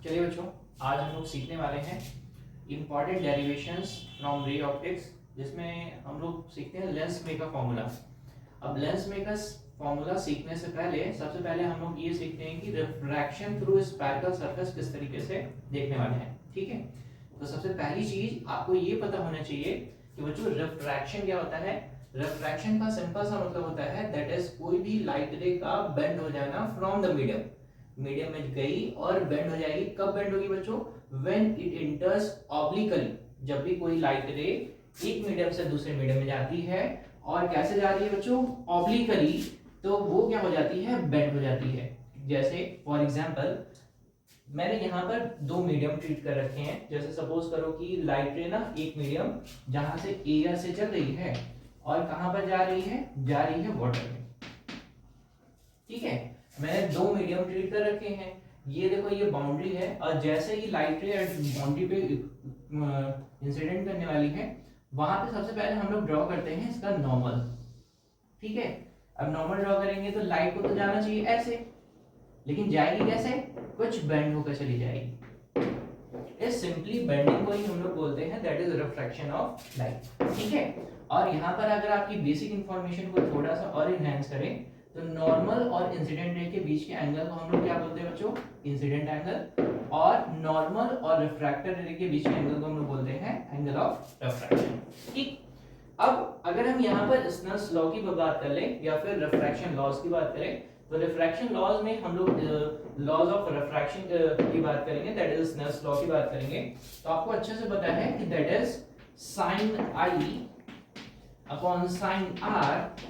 चलिए बच्चों, आज हम लोग सीखने वाले हैं important derivations from ray optics, जिसमें हम लोग सीखते हैं लेंस मे का फॉर्मूला। अब लेंस मे का फॉर्मूला सीखने से पहले सबसे पहले हम लोग ये सीखते हैं कि रिफ्रैक्शन थ्रू स्फेरिकल सरफेस किस तरीके से देखने वाले हैं। ठीक है, तो सबसे पहली चीज आपको ये पता होना चाहिए कि बच्चों रिफ्रैक्शन क्या होता है। रिफ्रैक्शन का सिंपल सा मतलब होता है दैट इज कोई भी लाइट रे का बेंड हो जाना फ्रॉम द मीडियम में गई और बेंड हो जाएगी। कब बेंड होगी बच्चों? व्हेन इट एंटर्स ऑब्लिकली, जब भी कोई लाइट रे एक मीडियम से दूसरे मीडियम में जाती है और कैसे जा रही है बच्चों? ऑब्लिकली, तो वो क्या हो जाती है? बेंड हो जाती है। जैसे फॉर एग्जांपल मैंने यहाँ पर दो मीडियम ट्रीट कर रखे हैं। जैसे सपोज करो कि लाइट रे ना एक मीडियम जहां से एयर से चल रही है और कहां पर जा रही है? जा रही है वाटर में। ठीक है, मैंने दो मीडियम ट्रीट कर रखे हैं। ये देखो, ये बाउंड्री है और जैसे ही लाइट रे बाउंड्री पे इंसिडेंट करने वाली है, वहां पे सबसे पहले हम लोग ड्रॉ करते हैं इसका नॉर्मल। ठीक है, अब नॉर्मल ड्रॉ करेंगे तो लाइट को तो जाना चाहिए ऐसे, लेकिन जाएगी कैसे? कुछ बेंड होकर चली जाएगी। इस सिंपली बेंडिंग को ही हम लोग बोलते हैं that is refraction of light. ठीक है, और यहाँ पर अगर आपकी बेसिक इंफॉर्मेशन को थोड़ा सा और इनहेंस करें तो नॉर्मल और इंसिडेंट रे के बीच के एंगल को हम लोग क्या बोलते हैं बच्चों? Incident angle. और नॉर्मल और रिफ्रैक्टर रे के बीच के एंगल को हम लोग बोलते हैं एंगल ऑफ रिफ्रैक्शन। ठीक, अब अगर हम यहाँ पर स्नेल्स लॉ की बात कर लें या फिर रिफ्रैक्शन लॉज की बात करें, तो रिफ्रैक्शन लॉज में हम लोग लॉज ऑफ रिफ्रैक्शन की बात करेंगे, दैट इज स्नेल्स लॉ की बात करेंगे। तो आपको अच्छे से पता है कि that is sine I upon sine R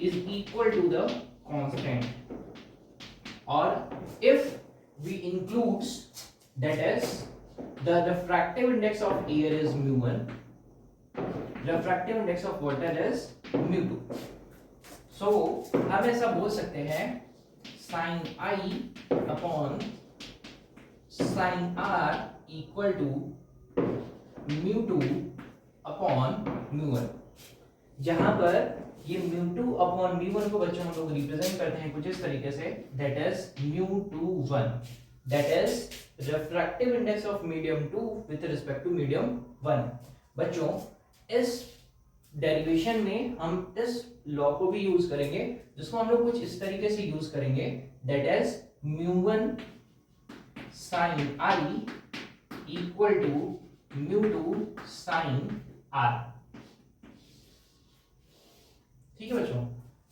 is equal to the constant, or if we includes that is the refractive index of air is mu1, refractive index of water is mu2, so हम ऐसा बोल सकते हैं sin I upon sin R equal to mu2 upon mu1, जहां पर ये mu2 upon mu1 को बच्चों हम लोग रिप्रेजेंट करते हैं कुछ इस तरीके से, that is mu21, that is refractive index of medium 2 with respect to medium 1। बच्चों, इस डेरिवेशन में हम इस लॉ को भी यूज करेंगे, जिसको हम लोग कुछ इस तरीके से यूज करेंगे, that is mu1 sin I equal to mu2 sin R। ठीक है बच्चों,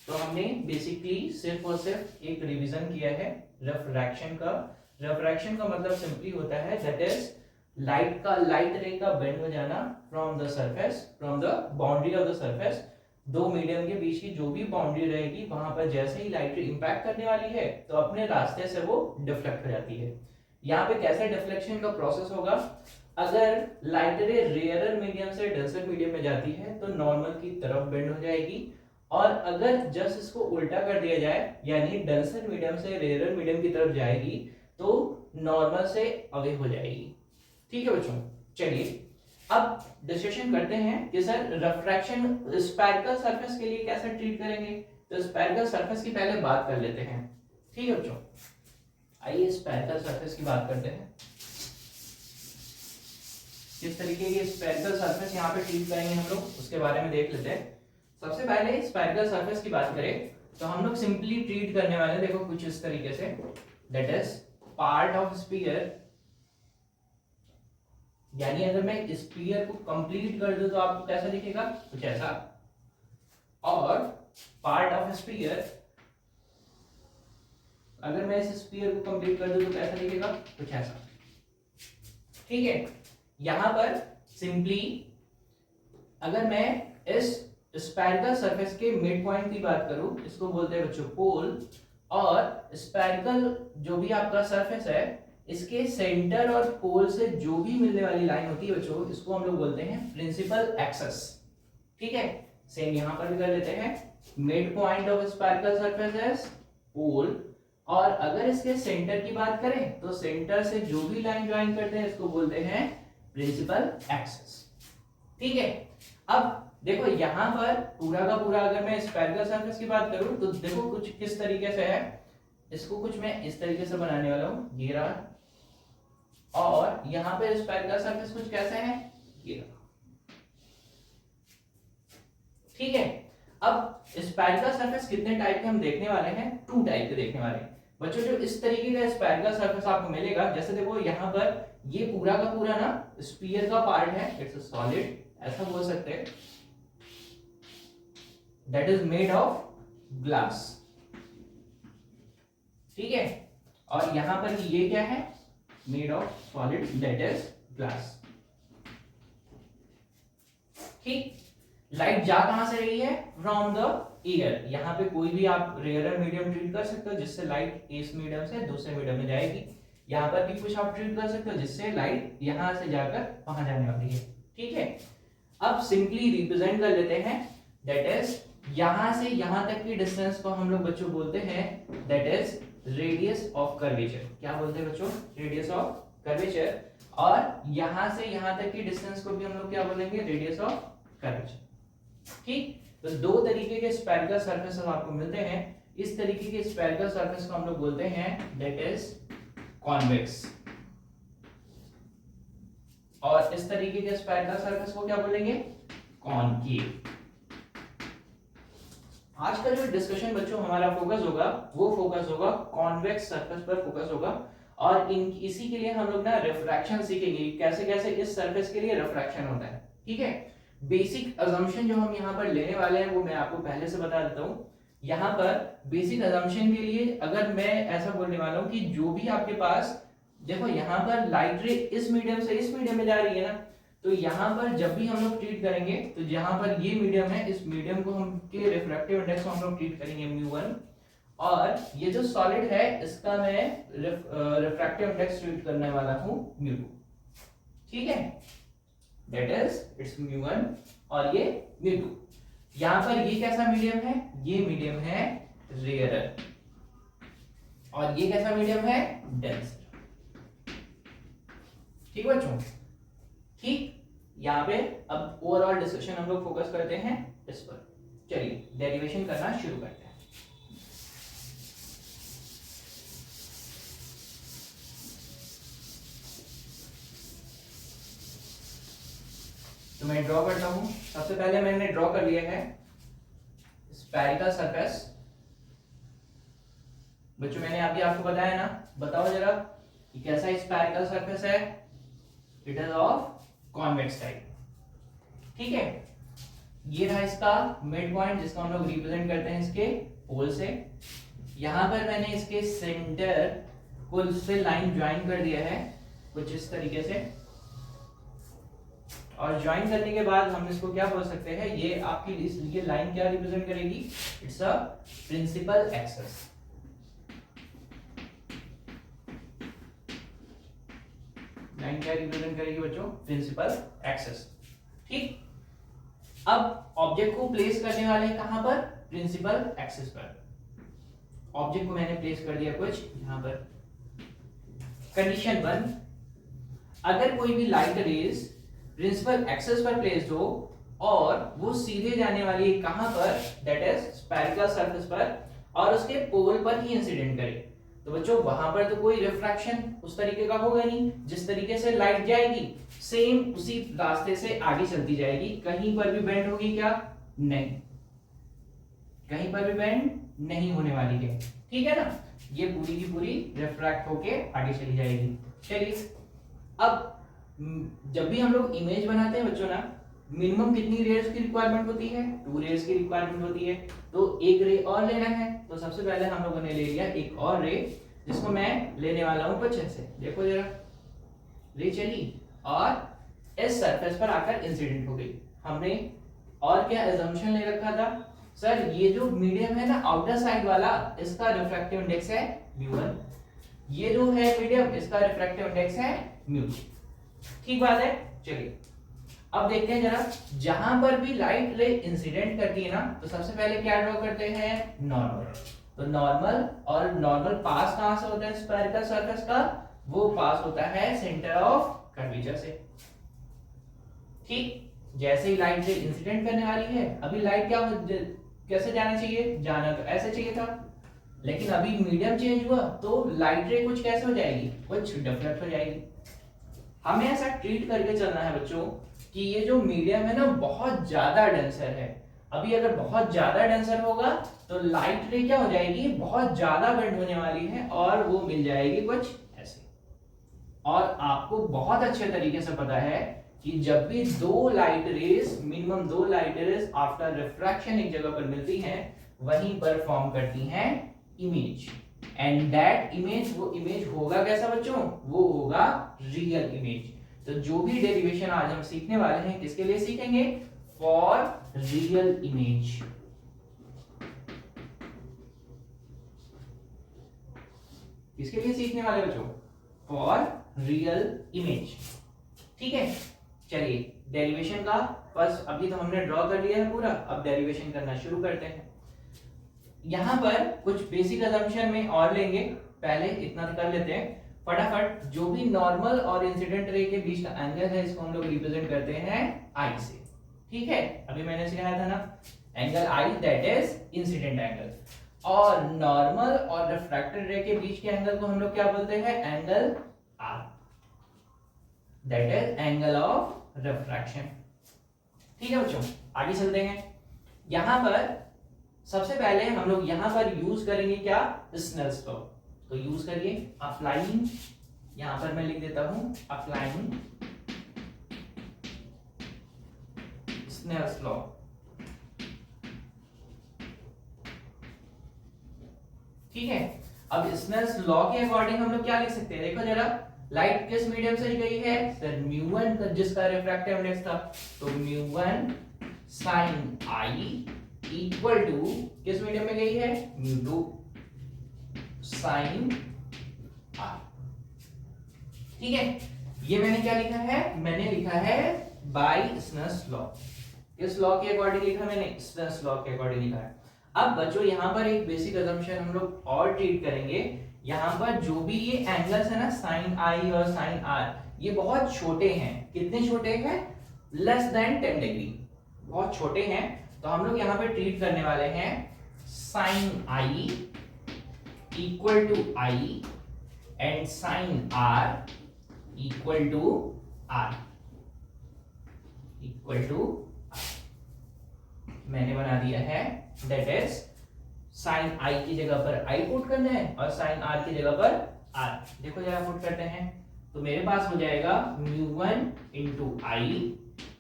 तो हमने बेसिकली सिर्फ और सिर्फ एक रिवीजन किया है रिफ्रैक्शन का। रिफ्रैक्शन का मतलब सिंपली होता है दैट इज लाइट रे का बेंड हो जाना from the surface, from the boundary of the surface. दो मीडियम के बीच की जो भी बाउंड्री रहेगी वहां पर जैसे ही लाइट रे इंपैक्ट करने वाली है तो अपने रास्ते से वो डिफ्लेक्ट हो जाती है। यहाँ पे कैसे डिफ्लेक्शन का प्रोसेस होगा? अगर लाइट रे रेयरर मीडियम से डेंसर मीडियम में जाती है तो नॉर्मल की तरफ बेंड हो जाएगी, और अगर जस्ट इसको उल्टा कर दिया जाए यानी डेंसर मीडियम से रेयरर मीडियम की तरफ जाएगी तो नॉर्मल से अवे हो जाएगी। ठीक है बच्चों, चलिए अब डिस्कशन करते हैं कि सर रिफ्रैक्शन स्फेरिकल सरफेस के लिए कैसे ट्रीट करेंगे। तो स्फेरिकल सरफेस की पहले बात कर लेते हैं। ठीक है बच्चों, आइए स्फेरिकल सरफेस की बात करते हैं। किस तरीके की स्फेरिकल सरफेस यहाँ पे ट्रीट करेंगे हम लोग, उसके बारे में देख लेते हैं। सबसे पहले स्फेरिकल सरफेस की बात करें तो हम लोग सिंपली ट्रीट करने वाले देखो कुछ इस तरीके से, that is part of sphere, यानी अगर मैं स्फीयर को कंप्लीट कर दूं तो आपको कैसा दिखेगा? कुछ ऐसा। और पार्ट ऑफ स्फीयर, अगर मैं इस स्फीयर को कंप्लीट कर दूं तो कैसा दिखेगा? कुछ ऐसा। ठीक है, यहां पर सिंपली अगर मैं इस स्फेरिकल सरफेस के मिड पॉइंट की बात करूं, इसको बोलते हैं बच्चों पोल, और स्फेरिकल जो भी आपका सरफेस है इसके सेंटर और पोल से जो भी मिलने वाली लाइन होती है बच्चों, इसको हम लोग बोलते हैं प्रिंसिपल एक्सिस। ठीक है, सेम यहां पर भी कर लेते हैं, mid point of spherical surface is pole, और अगर इसके सेंटर की बात करें तो सेंटर से जो भी लाइन ज्वाइन करते हैं इसको बोलते हैं प्रिंसिपल एक्सिस। ठीक है, अब देखो यहां पर पूरा का पूरा अगर मैं स्फेरिकल सरफेस की बात करूं तो देखो कुछ किस तरीके से है, इसको कुछ मैं इस तरीके से बनाने वाला हूं, ये रहा और यहाँ पे स्फेरिकल सरफेस कुछ कैसे है, ये रहा। ठीक है, अब स्फेरिकल सरफेस कितने टाइप के हम देखने वाले हैं, 2 टाइप के देखने वाले हैं बच्चों। जो इस तरीके का स्फेरिकल सरफेस आपको मिलेगा, जैसे देखो यहाँ पर ये पूरा का पूरा ना स्फीयर का पार्ट है, इट्स अ सॉलिड, ऐसा बोल सकते हैं, that is made of glass. ठीक है, और यहां पर ये क्या है, made of solid, that is glass. ठीक, लाइट जा कहां से रही है, फ्रॉम द एयर। यहां पे कोई भी आप रेयर मीडियम ट्रीट कर सकते हो जिससे लाइट इस मीडियम से दूसरे मीडियम में जाएगी। यहां पर भी कुछ आप ट्रीट कर सकते हो जिससे लाइट यहां से जाकर वहां जाने वाली है। ठीक है, अब सिंपली रिप्रेजेंट कर लेते हैं, दैट इज यहां से यहां तक की डिस्टेंस को हम लोग बच्चों बोलते हैं, that is radius of curvature. क्या बोलते हैं बच्चों, रेडियस ऑफ कर्वेचर। और यहां से यहां तक की डिस्टेंस को भी हम लोग क्या बोलेंगे, रेडियस ऑफ कर्वेचर। ठीक, तो 2 तरीके के स्फेरिकल सरफेस आपको मिलते हैं। इस तरीके के स्फेरिकल सरफेस को हम लोग बोलते हैं, दैट इज कॉन्वेक्स, और इस तरीके के स्फेरिकल सरफेस को क्या बोलेंगे, कॉनकेव। आज का जो डिस्कशन बच्चों हमारा फोकस होगा, वो फोकस होगा कॉन्वेक्स सरफेस पर फोकस होगा। और इसी के लिए हम लोग ना रिफ्रैक्शन सीखेंगे, कैसे कैसे इस सरफेस के लिए रिफ्रैक्शन होता है। ठीक है, बेसिक अजम्पशन जो हम यहाँ पर लेने वाले हैं वो मैं आपको पहले से बता देता हूँ। यहाँ पर बेसिक अजम्पशन के लिए अगर मैं ऐसा बोलने वाला हूँ कि जो भी आपके पास, देखो यहाँ पर लाइट रे इस मीडियम से इस मीडियम में जा रही है ना, तो यहाँ पर जब भी हम लोग ट्रीट करेंगे तो यहाँ पर ये मीडियम है, इस मीडियम को हम के रिफ्रैक्टिव इंडेक्स को हम लोग ट्रीट करेंगे μ1, और ये जो सॉलिड है इसका मैं रिफ्रैक्टिव इंडेक्स ट्रीट करने वाला हूँ μ2। ठीक है, दैट इज इट्स μ1 और ये μ2। यहाँ पर ये कैसा मीडियम है, ये मीडियम है रेयरर, और ये कैसा मीडियम है, डेंसर। ठीक बच्चों, ठीक, यहाँ पे अब ओवरऑल डिस्कशन हम लोग फोकस करते हैं इस पर। चलिए डेरिवेशन करना शुरू करते हैं। तो मैं ड्रॉ करता हूं। सबसे पहले मैंने ड्रॉ कर लिया है स्फेरिकल सरफेस। बच्चों मैंने अभी आपको बताया ना, बताओ जरा कि कैसा स्फेरिकल सरफेस है, it is of convex type. ठीक है, ये रहा इसका मिड पॉइंट जिसको हम लोग रिप्रेजेंट करते हैं इसके पोल से। यहां पर मैंने इसके सेंटर को से लाइन ज्वाइन कर दिया है कुछ इस तरीके से, और ज्वाइन करने के बाद हम इसको क्या बोल सकते हैं, ये आपकी ये लाइन क्या रिप्रेजेंट करेगी, it's a principal axis. Line क्या रिप्रेजेंट करेगी बच्चों, प्रिंसिपल एक्सिस। ठीक, अब ऑब्जेक्ट को प्लेस करने वाले हैं कहां पर, प्रिंसिपल एक्सिस पर। ऑब्जेक्ट को मैंने प्लेस कर दिया कुछ यहां पर। कंडीशन 1, अगर कोई भी लाइट रेज प्रिंसिपल एक्सिस पर प्लेस्ड हो और वो सीधे जाने वाली है कहां पर, दैट इज स्फेरिकल सरफेस पर, और उसके पोल पर ही इंसिडेंट करे, तो बच्चों वहां पर तो कोई रिफ्रैक्शन उस तरीके का होगा नहीं। जिस तरीके से लाइट जाएगी सेम उसी रास्ते से आगे चलती जाएगी, कहीं पर भी बेंड होगी क्या, नहीं, कहीं पर भी बेंड नहीं होने वाली है। ठीक है ना, ये पूरी की पूरी रिफ्रैक्ट होके आगे चली जाएगी। चलिए, अब जब भी हम लोग इमेज बनाते हैं बच्चों ना, मिनिमम कितनी रेयर्स की रिक्वायरमेंट होती है, 2 रेयर्स की रिक्वायरमेंट होती है। तो एक रे और लेना है, तो सबसे पहले हम लोगों ने ले लिया एक और रे, जिसको मैं लेने वाला हूं कुछ ऐसे। देखो जरा, रे चली और इस सरफेस पर आकर इंसिडेंट हो गई। हमने और क्या अजम्पशन ले रखा था, सर ये जो मीडियम है ना आउटर साइड वाला, इसका रिफ्रैक्टिव इंडेक्स है μ1, ये जो है मीडियम इसका रिफ्रैक्टिव इंडेक्स है μ2। ठीक बात है। चलिए अब देखते हैं जरा, जहां पर भी लाइट रे इंसिडेंट करती है ना, तो सबसे पहले क्या ड्रॉ करते हैं, नॉर्मल। तो नॉर्मल, और नॉर्मल पास कहां से होता है स्फेरिकल सरफेस का, वो पास होता है सेंटर ऑफ कर्वेचर से। ठीक, जैसे ही लाइट रे इंसिडेंट करने वाली है, अभी लाइट क्या कैसे जाना चाहिए, जाना तो ऐसे चाहिए था, लेकिन अभी मीडियम चेंज हुआ तो लाइट रे कुछ कैसे हो जाएगी, कुछ डिफ्लेक्ट हो जाएगी। हमें ऐसा ट्रीट करके चलना है बच्चों कि ये जो मीडियम है ना बहुत ज्यादा डेंसर है। अभी अगर बहुत ज्यादा डेंसर होगा तो लाइट रे क्या हो जाएगी, बहुत ज्यादा बेंड होने वाली है और वो मिल जाएगी कुछ ऐसे। और आपको बहुत अच्छे तरीके से पता है कि जब भी दो लाइट रेस, मिनिमम दो लाइट रेस आफ्टर रिफ्रैक्शन एक जगह पर मिलती हैं, वहीं पर फॉर्म करती हैं इमेज। एंड दैट इमेज, वो इमेज होगा कैसा बच्चों, वो होगा रियल इमेज। तो जो भी डेरिवेशन आज हम सीखने वाले हैं किसके लिए सीखेंगे, फॉर रियल इमेज। किसके लिए सीखने वाले बच्चों, फॉर रियल इमेज। ठीक है, चलिए डेरिवेशन का फर्स्ट अभी तो हमने ड्रॉ कर लिया है पूरा, अब डेरिवेशन करना शुरू करते हैं। यहां पर कुछ बेसिक असम्पशन में और लेंगे, पहले इतना कर लेते हैं फटाफट। जो भी नॉर्मल और इंसिडेंट रे के बीच का एंगल है इसको हम लोग रिप्रेजेंट करते हैं आई से। ठीक है, अभी मैंने सिखाया था ना, angle I that is incident angle. और नॉर्मल और रिफ्रैक्टेड रे के बीच के एंगल को हम लोग क्या बोलते हैं, angle R, that is angle of refraction. ठीक है बच्चों, आगे चलते हैं। यहां पर सबसे पहले हम लोग यहां पर यूज करेंगे क्या, स्नेल्स लॉ। तो यूज करिए अप्लाइंग, यहां पर मैं लिख देता हूं अप्लाइंग स्नेल्स लॉ। ठीक है, अब स्नेल्स लॉ के अकॉर्डिंग हम लोग क्या लिख सकते हैं, देखो जरा, लाइट किस मीडियम से गई है सर, μ1 जिसका रिफ्रैक्टिव इंडेक्स था, तो μ1 sin i इक्वल टू किस मीडियम में गई है, μ2 sin r। ठीक है, ये मैंने क्या लिखा है, मैंने लिखा है बाय स्नेल्स लॉ। किस लॉ के अकॉर्डिंग लिखा मैंने, स्नेल्स लॉ के अकॉर्डिंग लिखा है। अब बच्चों यहां पर एक बेसिक असम्पशन हम लोग और ट्रीट करेंगे। यहां पर जो भी ये एंगल्स है ना, साइन आई और साइन आर, ये बहुत छोटे हैं। कितने छोटे हैं, लेस देन 10 डिग्री, बहुत छोटे हैं। तो हम लोग यहां पे ट्रीट करने वाले हैं sine I equal to I and sine R equal to R, equal to मैंने बना दिया है, दैट इज साइन आई की जगह पर आई पुट करना है और साइन आर की जगह पर आर। देखो जरा पुट करते हैं, तो मेरे पास हो जाएगा μ1 into I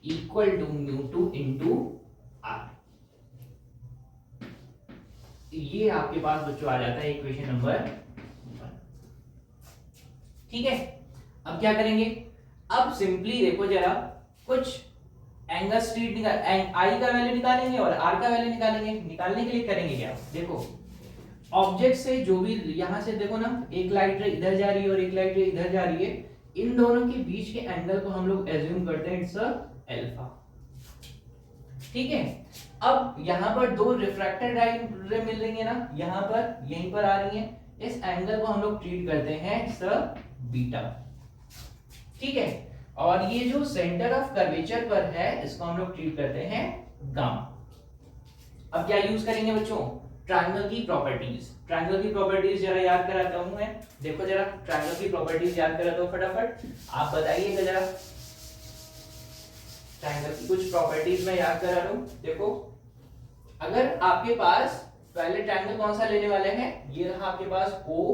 equal to μ2 into R. ये आपके पास बच्चों आ जाता है इक्वेशन नंबर 1। ठीक है, अब क्या करेंगे, अब सिंपली देखो जरा, कुछ एंगल स्ट्रीट निकाल, आई का वैल्यू निकालेंगे और आर का वैल्यू निकालेंगे। निकालने के लिए करेंगे क्या, देखो ऑब्जेक्ट से जो भी यहां से देखो ना, एक लाइट रे इधर जा रही है और एक लाइट रे इधर जा रही है, इन दोनों के बीच के एंगल को हम लोग एज्यूम करते हैं इट्स अल्फा। ठीक है, अब यहां पर दो रिफ्रैक्टेड रे मिल रही है ना, यहां पर यहीं पर आ रही है, इस एंगल को हम लोग ट्रीट करते हैं इट्स बीटा। ठीक है, और ये जो सेंटर ऑफ कर्वेचर पर है इसको हम लोग ट्रीट करते हैं गामा। अब क्या यूज करेंगे बच्चों, ट्रायंगल की प्रॉपर्टीज। ट्रायंगल की प्रॉपर्टीज जरा याद कराता हूं मैं, देखो जरा ट्रायंगल की प्रॉपर्टीज याद कराता हूं फटाफट, आप बताइएगा जरा। ट्रायंगल की कुछ प्रॉपर्टीज मैं याद करा रहा हूं। देखो, अगर आपके पास पहले ट्रायंगल कौन सा लेने वाले हैं, ये रहा आपके पास O,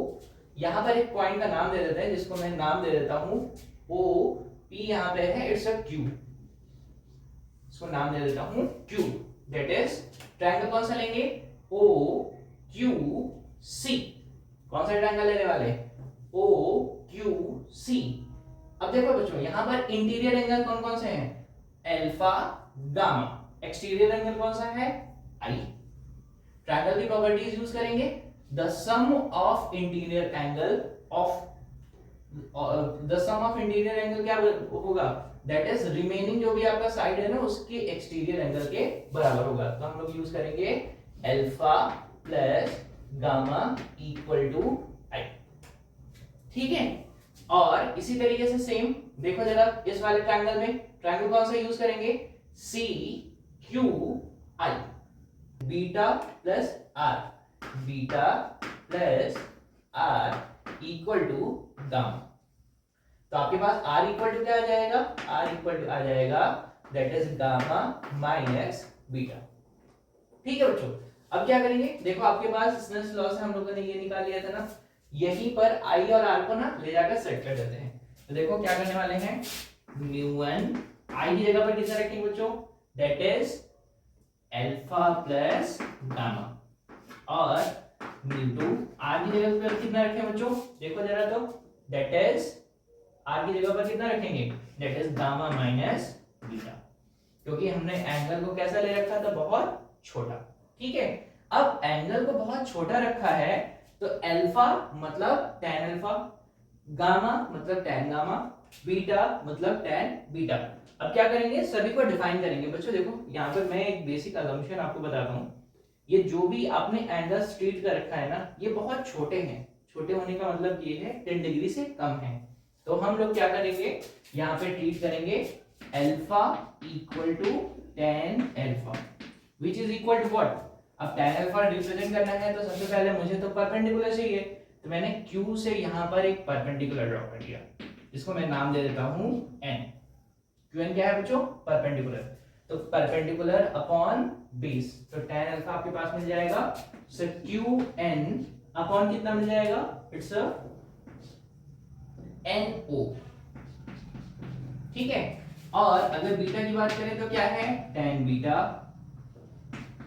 यहां पर एक पॉइंट का नाम दे देते हैं जिसको मैं नाम दे देता हूं O, P यहां पे है, इट्स अ Q, इसको नाम दे देता हूं Q, दैट इज ट्रायंगल कौन सा लेंगे, O Q C। कौन सा ट्रायंगल लेने वाले, O Q C। अब देखो बच्चों यहां पर इंटीरियर एंगल कौन कौन से हैं, अल्फा गामा, एक्सटीरियर एंगल कौन सा है, आई। ट्रायंगल की प्रॉपर्टीज यूज करेंगे, the sum of interior angle of the sum of interior angle क्या होगा, दैट इज रिमेनिंग जो भी आपका साइड है ना उसके एक्सटीरियर एंगल के बराबर होगा। तो हम लोग यूज करेंगे alpha plus gamma equal to I. ठीक है, और इसी तरीके से सेम देखो जरा, इस वाले ट्रायंगल में ट्रायंगल कौन सा यूज करेंगे, C Q I, beta plus R, beta plus R equal to gamma. तो आपके पास r इक्वल टू क्या आ जाएगा, r इक्वल टू आ जाएगा that is gamma minus beta. ठीक है बच्चों, अब क्या करेंगे, देखो आपके पास स्नेल्स लॉ से हम लोगों ने ये निकाल लिया था ना, यहीं पर i और r को ना ले जाकर सेट कर देते हैं। तो देखो क्या करने वाले हैं, μ1 i की जगह पर कितना रखेंगे बच्चों, that is alpha plus gamma, और μ2 r की जगह पर कितना रखें बच्चों, देखो जरा तो, दैट इज r की जगह पर कितना रखेंगे, that is gamma minus beta, क्योंकि हमने एंगल को कैसा ले रखा था, बहुत छोटा। ठीक है, अब एंगल को बहुत छोटा रखा है तो अल्फा मतलब tan अल्फा, गामा मतलब tan गामा, बीटा मतलब tan बीटा। अब क्या करेंगे, सभी को डिफाइन करेंगे बच्चों। देखो यहाँ पर मैं एक बेसिक असम्पशन आपको बताता हूँ, ये जो भी आपने एंगल्स ट्रीट कर रखा है ना, ये बहुत छोटे हैं। छोटे होने का मतलब ये है 10 डिग्री से कम है। तो हम लोग क्या करेंगे, यहाँ पे ट्रीट करेंगे alpha equal to tan alpha which is equal to what. अब tan अल्फा रिप्रेजेंट करना है तो सबसे पहले मुझे तो परपेंडिकुलर चाहिए, तो मैंने Q से यहाँ पर एक परपेंडिकुलर ड्रॉ कर दिया, इसको मैं नाम दे देता हूँ N। Qn क्या है बच्चों, परपेंडिकुलर, तो परपेंडिकुलर अपॉन बेस, तो tan अल्फा आपके पास मिल जाएगा, सो Qn अपॉन कितना मिल जाएगा, इट्स अ NO। ठीक है, और अगर बीटा की बात करें तो क्या है, tan बीटा,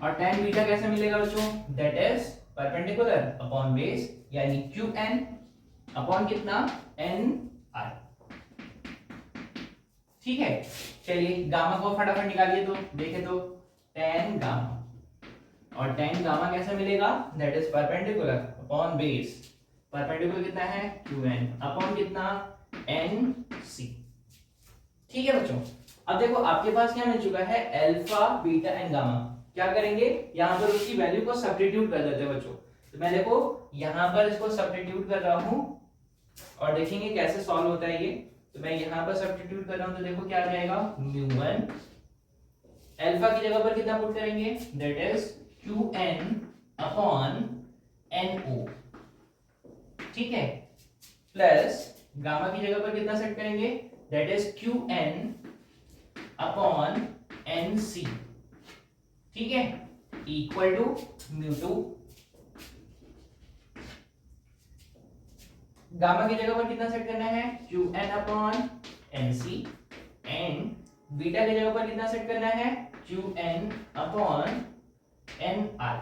और tan बीटा कैसे मिलेगा बच्चों, that is perpendicular upon base, यानी Qn अपॉन कितना, Ni। ठीक है, चलिए गामा को फटाफट निकालिए, तो देखें तो tan गामा, और tan गामा कैसे मिलेगा, that is perpendicular upon base, perpendicular कितना है Qn अपॉन कितना Nc। ठीक है बच्चों, अब देखो आपके पास क्या मिल चुका है, अल्फा बीटा एंड गामा। क्या करेंगे, यहाँ पर उसकी वैल्यू को सब्स्टिट्यूट कर देते हैं बच्चों। तो मैं देखो यहाँ पर इसको सब्स्टिट्यूट कर रहा हूँ और देखेंगे कैसे सॉल्व होता है ये। तो मैं यहाँ पर सब्स्टिट्यूट कर रहा हूँ, तो देखो क्या आ जाएगा, μ1 अल्फा की जगह पर कितना पुट करेंगे, that is Qn upon NO। ठीक है, प्लस गामा की जगह पर कितना सेट करेंगे, that is Qn upon NC। ठीक है, इक्वल टू μ2, गामा की जगह पर कितना सेट करना है, Qn upon NC, and beta की जगह पर कितना सेट करना है, Qn अपॉन Ni।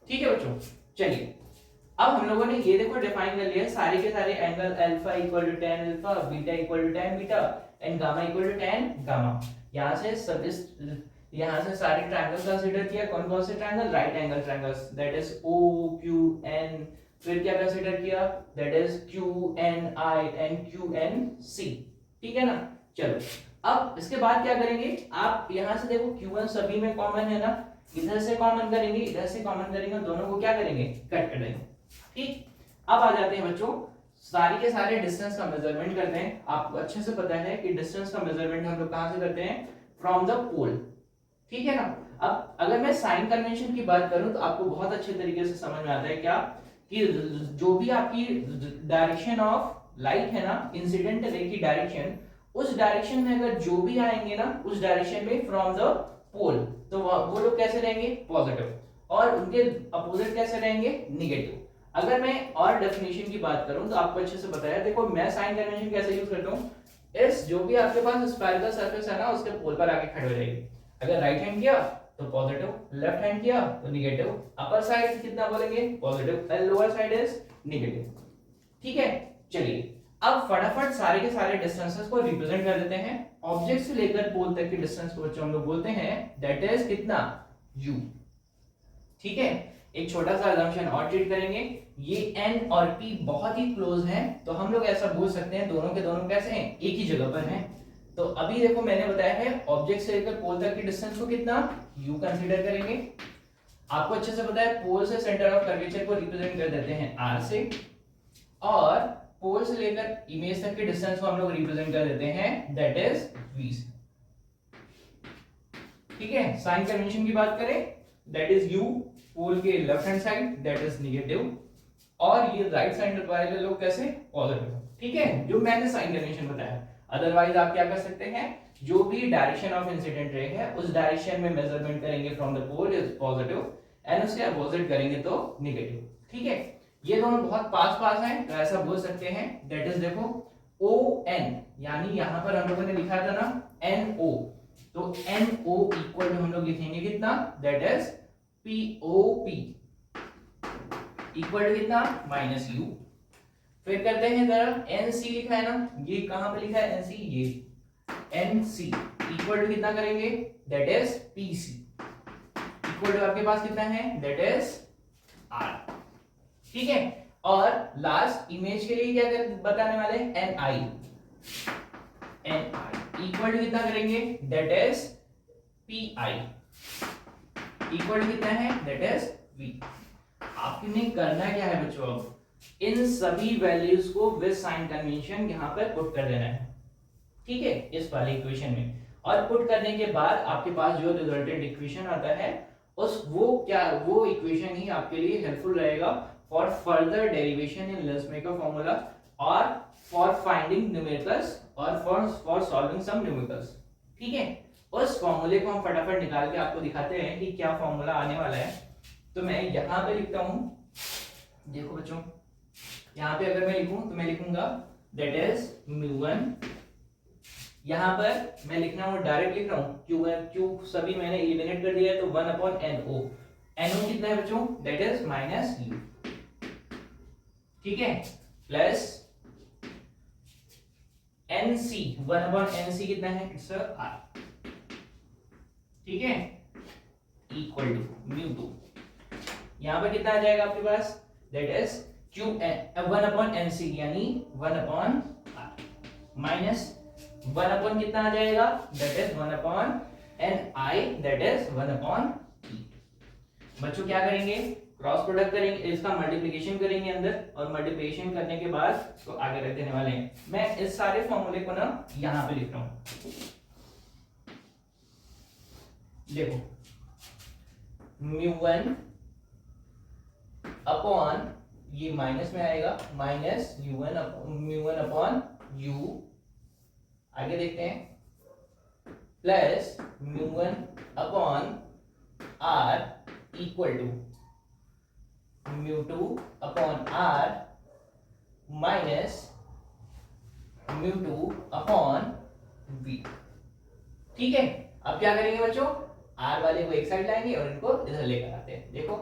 ठीक है बच्चों, चलिए अब हम लोगों ने ये देखो डिफाइन कर लिया सारे के सारे angle, alpha equal to tan alpha, beta equal to tan beta and gamma equal to tan gamma. यहाँ से सारे ट्रायंगल्स कंसीडर किया, कौन कौन से triangle, right angle triangles, that is OQN। फिर क्या कंसीडर किया, that is QNI and QNC। ठीक है ना, चलो अब इसके बाद क्या करेंगे, आप यहाँ से देखो Q1 सभी में कॉमन है ना, इधर से कॉमन करेंगे, इधर से कॉमन करेंगे, दोनों को क्या करेंगे, कट कर देंगे। ठीक, अब आ जाते हैं बच्चों सारे के सारे डिस्टेंस का मेजरमेंट करते हैं। आपको अच्छे से पता है कि डिस्टेंस का मेजरमेंट हम लोग कहां से करते हैं, फ्रॉम द पोल। ठीक है ना, अब अगर मैं साइन कन्वेंशन की बात करूं तो आपको बहुत अच्छे तरीके से समझ में आता है क्या, कि जो भी आपकी डायरेक्शन ऑफ लाइट है ना, इंसिडेंट रे की डायरेक्शन, उस डायरेक्शन में अगर जो भी आएंगे ना, उस डायरेक्शन में फ्रॉम द पोल, तो वो लोग कैसे रहेंगे, पॉजिटिव, और उनके अपोजिट कैसे रहेंगे, निगेटिव। अगर मैं और डेफिनेशन की बात करूं तो आपको अच्छे से बताया, देखो मैं साइन कन्वेंशन कैसे यूज करता हूं, इस जो भी आपके पास स्फेरिकल सरफेस है ना, उसके पोल पर आके खड़े हो जाएगी। अगर राइट हैंड किया तो पॉजिटिव, लेफ्ट हैंड किया तो निगेटिव, अपर साइड कितना बोलेंगे, positive, and lower side is negative. ठीक है, चलिए अब फटाफट सारे के सारे डिस्टेंसेस को रिप्रेजेंट कर देते हैं। ऑब्जेक्ट से लेकर पोल तक की डिस्टेंस को बच्चों हम लोग बोलते हैं दैट इज कितना, u। ठीक है, एक छोटा सा assumption और ट्रीट करेंगे, ये n और p बहुत ही क्लोज हैं, तो हम लोग ऐसा बोल सकते हैं दोनों के दोनों कैसे हैं, एक ही जगह पर हैं। तो अभी देखो मैंने बताया है ऑब्जेक्ट से लेकर पोल तक की डिस्टेंस को कितना, u कंसीडर करेंगे। आपको अच्छे से पता है पोल से सेंटर ऑफ कर्वेचर को रिप्रेजेंट कर देते हैं r से, और पोल से लेकर इमेज तक के डिस्टेंस को हम लोग रिप्रेजेंट कर देते हैं दैट इज v से। ठीक है, साइन कन्वेंशन की बात करें दैट इज u, पोल के left hand side that is negative, और ये राइट साइड वाले लोग कैसे, पॉजिटिव। ठीक है, जो मैंने साइन कन्वेंशन बताया। अदरवाइज आप क्या कर सकते हैं, जो भी डायरेक्शन ऑफ इंसिडेंट रे है उस डायरेक्शन में मेजरमेंट करेंगे from the pole is positive and उसके अपोजिट करेंगे तो नेगेटिव। ठीक है, ये दोनों बहुत पास पास हैं तो ऐसा बोल सकते हैं दैट इज देखो ओ एन, यानी यहां पर हम लोगों ने लिखा था ना एन ओ, तो एन ओ इक्वल टू हम लोग लिखेंगे कितना, that is P O P equal to कितना, माइनस यू। फिर करते हैं जरा एन सी लिखा है ना, ये कहां पे लिखा है एन सी, ये एन सी इक्वल टू कितना करेंगे, that is P C equal to आपके पास कितना है, दैट इज आर। ठीक है, और लास्ट इमेज के लिए क्या बताने वाले, N I, N I equal to कितना करेंगे, that is P I equal to कितना है, दैट इज वी। आपने करना क्या है बच्चों, अब इन सभी वैल्यूज को विद साइन कन्वेंशन यहां पर पुट कर देना है। ठीक है, इस वाले इक्वेशन में, और पुट करने के बाद आपके पास जो रिजल्टेंट इक्वेशन आता है उस वो इक्वेशन ही आपके लिए हेल्पफुल रहेगा for further derivation in lens maker formula और फॉर फाइंडिंग न्यूमेरिकल्स और फॉर सॉल्विंग सम न्यूमेरिकल्स। ठीक है, उस फॉर्मूले को हम फटाफट निकाल के आपको दिखाते हैं कि क्या फॉर्मूला आने वाला है। तो मैं यहां पे लिखता हूं, देखो बच्चों, यहां पे अगर मैं लिखूं तो मैं लिखूंगा दैट इज म्यू1, यहां पर मैं लिखना हूं डायरेक्ट लिख रहा हूं क्यू सभी मैंने एलिमिनेट कर दिया है, तो 1 अपॉन एनओ, एनओ कितना है बच्चों, दैट इज माइनस यू। ठीक है, प्लस एनसी, 1 अपॉन एनसी कितना है, इट्स आर। ठीक है, इक्वल टू म्यू2, यहां पर कितना आ जाएगा आपके पास, that is Q 1 upon NC यानी 1 अपॉन आर माइनस 1 अपॉन कितना आ जाएगा, that is 1 upon N I, that is 1 upon E. बच्चों क्या करेंगे, क्रॉस प्रोडक्ट करेंगे, इसका मल्टीप्लिकेशन करेंगे अंदर, और मल्टीप्लिकेशन करने के बाद इसको आगे रख देने वाले हैं। मैं इस सारे फॉर्मूले को ना यहां पे लिख रहा हूं, देखो म्यू1 अपॉन, ये माइनस में आएगा, माइनस म्यू1 अपॉन यू, आगे देखते हैं, plus mu one upon R equal to mu two upon R minus mu two upon V. ठीक है, अब क्या करेंगे बच्चों, आर वाले को एक साइड लाएंगे और इनको इधर लेकर आते हैं। देखो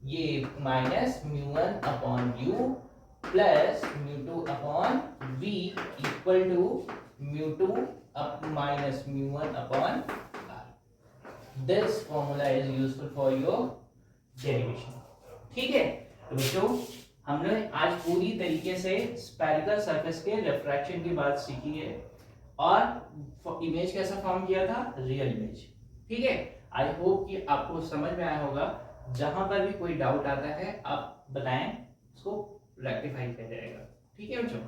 ये minus mu one upon U plus mu two upon V equal to mu two minus mu1 upon r. This formula is useful for your derivation. ठीक है, तो बच्चों हमने आज पूरी तरीके से स्फेरिकल सरफेस के रिफ्रैक्शन की बात सीखी है और इमेज कैसा फॉर्म किया था, रियल इमेज। ठीक है, आई होप कि आपको समझ में आया होगा। जहां पर भी कोई डाउट आता है आप बताएं, उसको रेक्टिफाई किया जाएगा। ठीक है बच्चों।